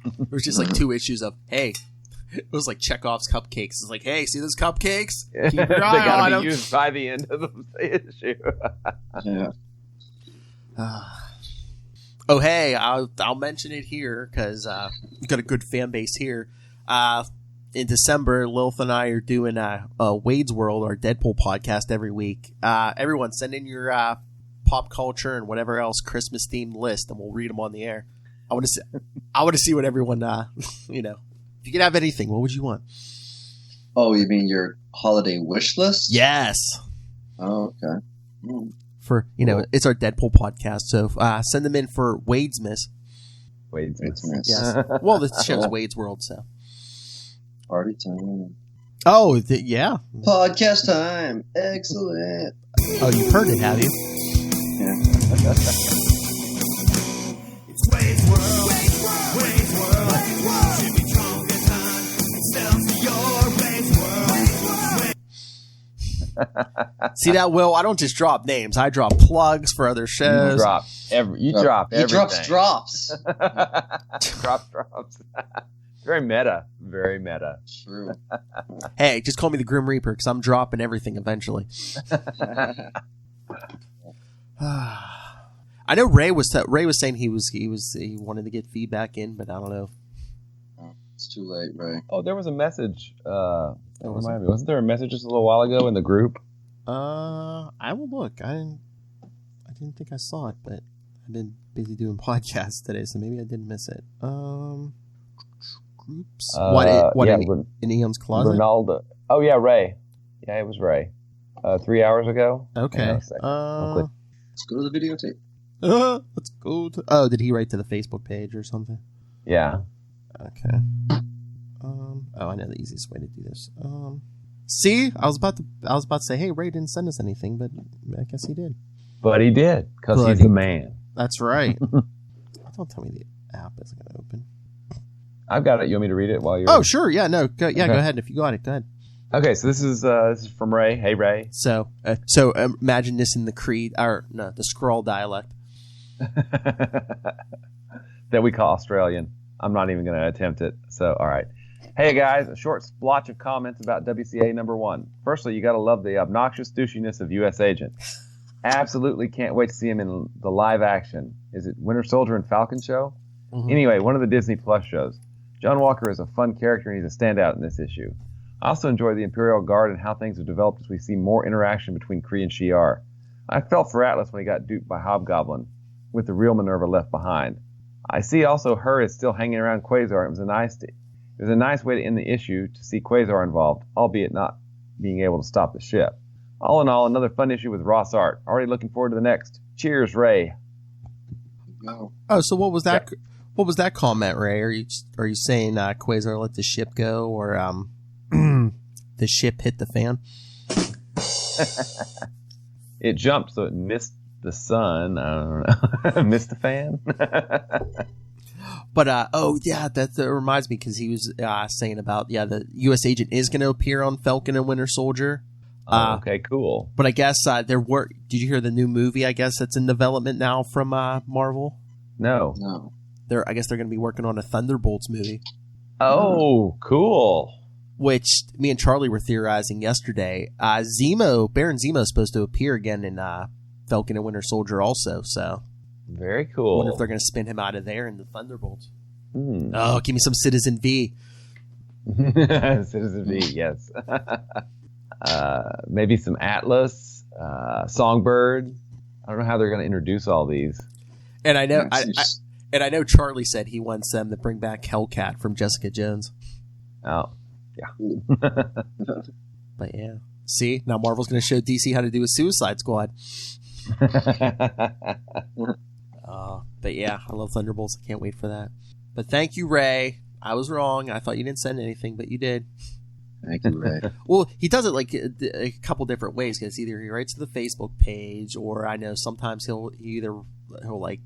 S4: It was just like 2 issues of, hey, it was like Chekhov's Cupcakes. It's like, hey, see those cupcakes? Keep your
S1: They
S4: eye on
S1: gotta
S4: them.
S1: be used by the end of the issue.
S5: Yeah.
S4: Oh, hey, I'll mention it here because we've got a good fan base here. In December, Lilith and I are doing Wade's World, our Deadpool podcast every week. Everyone, send in your pop culture and whatever else Christmas themed list, and we'll read them on the air. I want to see what everyone, if you could have anything, what would you want?
S5: Oh, you mean your holiday wish list?
S4: Yes.
S5: Oh, okay.
S4: For it's our Deadpool podcast, so send them in for Wade's Miss.
S1: Wade's Miss.
S4: Yes. Well, the show's Wade's World, so.
S5: Party time.
S4: Oh, yeah.
S5: Podcast time. Excellent.
S4: Oh, you've heard it, have you?
S5: Yeah.
S6: It's Wade's World. Wade's World. Jimmy Trump gets on. It sells your Wade's World.
S4: See that, Will? I don't just drop names. I drop plugs for other shows.
S1: You drop everything.
S5: He drops drops.
S1: drops. Very meta. Very meta.
S5: True.
S4: Hey, just call me the Grim Reaper because I'm dropping everything eventually. I know Ray was saying he wanted to get feedback in, but I don't know.
S5: It's too late, Ray.
S1: Oh, there was a message. Wasn't there a message just a little while ago in the group?
S4: I will look. I didn't think I saw it, but I've been busy doing podcasts today, so maybe I didn't miss it. Groups. In Eon's closet?
S1: Ronaldo. Oh yeah, Ray. Yeah, it was Ray. 3 hours ago.
S4: Okay.
S5: Let's go to the videotape.
S4: Let's go to... Oh, did he write to the Facebook page or something?
S1: Yeah.
S4: Okay. Oh, I know the easiest way to do this. See, I was about to say, hey, Ray didn't send us anything, but I guess he did.
S1: But he did, because he's the man.
S4: That's right. Don't tell me the app isn't going to open.
S1: I've got it. You want me to read it while you're...
S4: Oh, sure. Yeah, no. Go ahead. If you got it, go ahead.
S1: Okay, so this is from Ray. Hey, Ray.
S4: So imagine this in the the Skrull dialect.
S1: That we call Australian. I'm not even going to attempt it. So, all right. Hey, guys, a short splotch of comments about WCA number 1. Firstly, you got to love the obnoxious douchiness of U.S. Agent. Absolutely can't wait to see him in the live action. Is it Winter Soldier and Falcon show? Mm-hmm. Anyway, one of the Disney Plus shows. John Walker is a fun character and he's a standout in this issue. I also enjoy the Imperial Guard and how things have developed as we see more interaction between Kree and Shi'ar. I felt for Atlas when he got duped by Hobgoblin, with the real Minerva left behind. I see also her is still hanging around Quasar. It was a nice way to end the issue to see Quasar involved, albeit not being able to stop the ship. All in all, another fun issue with Ross art. Already looking forward to the next. Cheers, Ray.
S5: No.
S4: Oh, so what was that? What was that comment, Ray? Are you saying Quasar let the ship go, or the ship hit the fan?
S1: It jumped, so it missed the sun. I don't know. Missed the fan.
S4: But oh yeah, that reminds me, because he was saying about the U.S. Agent is going to appear on Falcon and Winter Soldier.
S1: Okay, cool.
S4: But I guess did you hear the new movie? I guess that's in development now from Marvel.
S1: No.
S4: I guess they're going to be working on a Thunderbolts movie.
S1: Oh, cool.
S4: Which me and Charlie were theorizing yesterday. Baron Zemo is supposed to appear again in Falcon and Winter Soldier also. So
S1: very cool.
S4: I wonder if they're going to spin him out of there in the Thunderbolts. Oh, give me some Citizen V.
S1: Citizen V, yes. Maybe some Atlas, Songbird. I don't know how they're going to introduce all these.
S4: And I know, I know Charlie said he wants them to bring back Hellcat from Jessica Jones.
S1: Oh, yeah.
S4: But yeah, see, now Marvel's going to show DC how to do a Suicide Squad. But yeah, I love Thunderbolts. I can't wait for that. But thank you, Ray. I was wrong. I thought you didn't send anything, but you did.
S5: Thank you, Ray.
S4: Well, he does it like a couple different ways, because either he writes to the Facebook page, or I know sometimes he'll like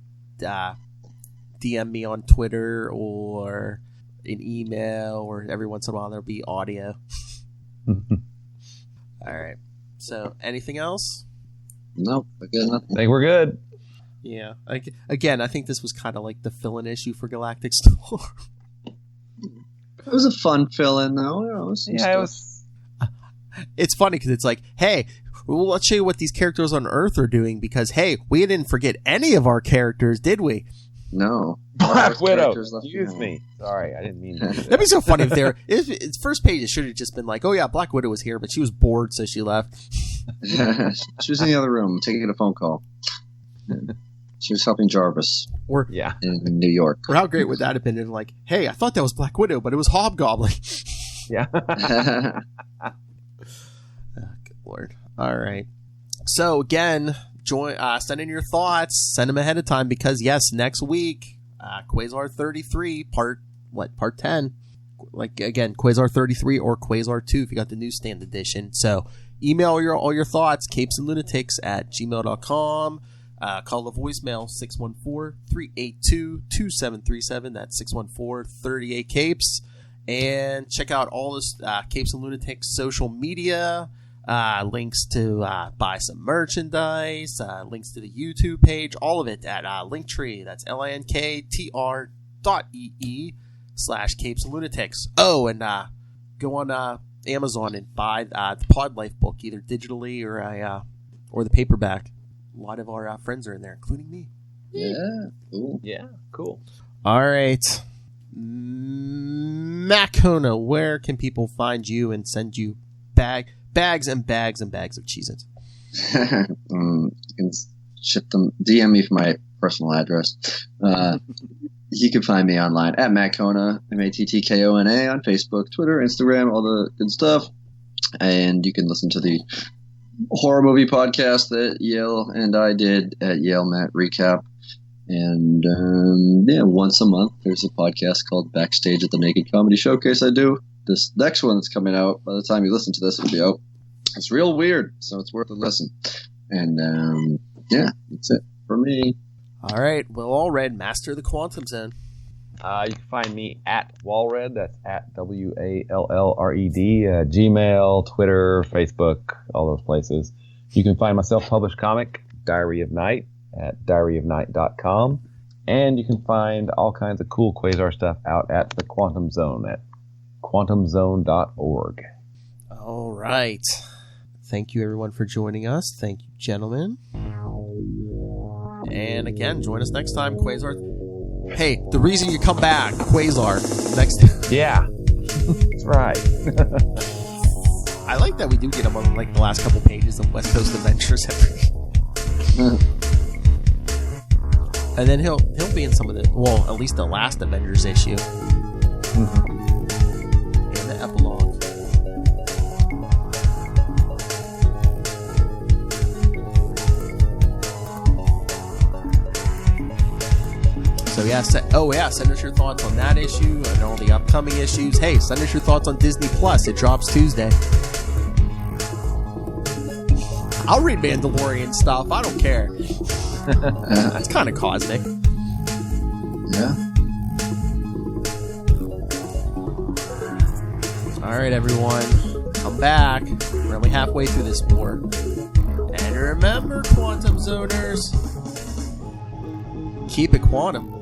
S4: DM me on Twitter or an email, or every once in a while there'll be audio. All right. So, anything else?
S5: Nope, I got nothing.
S1: I think we're good.
S4: Yeah. Again, I think this was kind of like the fill-in issue for Galactic Storm.
S5: It was a fun fill-in, though.
S1: It was.
S4: It's funny because it's like, hey, well, let's show you what these characters on Earth are doing, because, hey, we didn't forget any of our characters, did we?
S5: No.
S1: Black Widow. Excuse me. Sorry, I didn't mean to.
S4: That'd be so funny if its first page, it should have just been like, oh, yeah, Black Widow was here, but she was bored, so she left.
S5: She was in the other room taking a phone call. She was helping Jarvis in New York.
S4: Or how great would that have been? And like, hey, I thought that was Black Widow, but it was Hobgoblin.
S1: Yeah.
S4: Oh, good Lord. All right. So again, send in your thoughts. Send them ahead of time, because yes, next week, Quasar 33 part 10. Like again, Quasar 33 or Quasar 2 if you got the newsstand edition. So email all your thoughts, capesandlunatics@gmail.com. Call the voicemail 614-382-2737. That's 614-38-CAPES. And check out all this Capes and Lunatics social media. Links to buy some merchandise. Links to the YouTube page. All of it at Linktree. That's linktr.ee/Capes and Lunatics. Oh, and go on Amazon and buy the Pod Life book, either digitally or the paperback. A lot of our friends are in there, including me.
S5: Yeah, cool.
S1: Yeah, cool.
S4: All right. Macona, where can people find you and send you bags and bags and bags of Cheez-Its?
S5: You can ship them, DM me for my personal address. You can find me online at Mattcona, MATTKONA, on Facebook, Twitter, Instagram, all the good stuff. And you can listen to the horror movie podcast that Yale and I did at Yale Matt Recap. And once a month there's a podcast called Backstage at the Naked Comedy Showcase I do. This next one that's coming out, by the time you listen to this video, it's real weird, so it's worth a listen. And that's it for me.
S4: All right, well, Allred, master of the Quantum Zone.
S1: You can find me at Wallred. That's at WALLRED. Gmail, Twitter, Facebook, all those places. You can find my self-published comic, Diary of Night, at diaryofnight.com. And you can find all kinds of cool Quasar stuff out at the Quantum Zone at quantumzone.org.
S4: All right. Thank you, everyone, for joining us. Thank you, gentlemen. And again, join us next time, Quasar. Hey, the reason you come back, Quasar, next time.
S1: Yeah, that's right.
S4: I like that we do get him on like the last couple pages of West Coast Adventures and then he'll be in some of the, at least the last Avengers issue. And the epilogue. So send us your thoughts on that issue and all the upcoming issues. Hey, send us your thoughts on Disney Plus. It drops Tuesday. I'll read Mandalorian stuff. I don't care. That's kind of cosmic.
S5: Yeah.
S4: All right, everyone. Come back. We're only halfway through this war. And remember, Quantum Zoners, keep it quantum.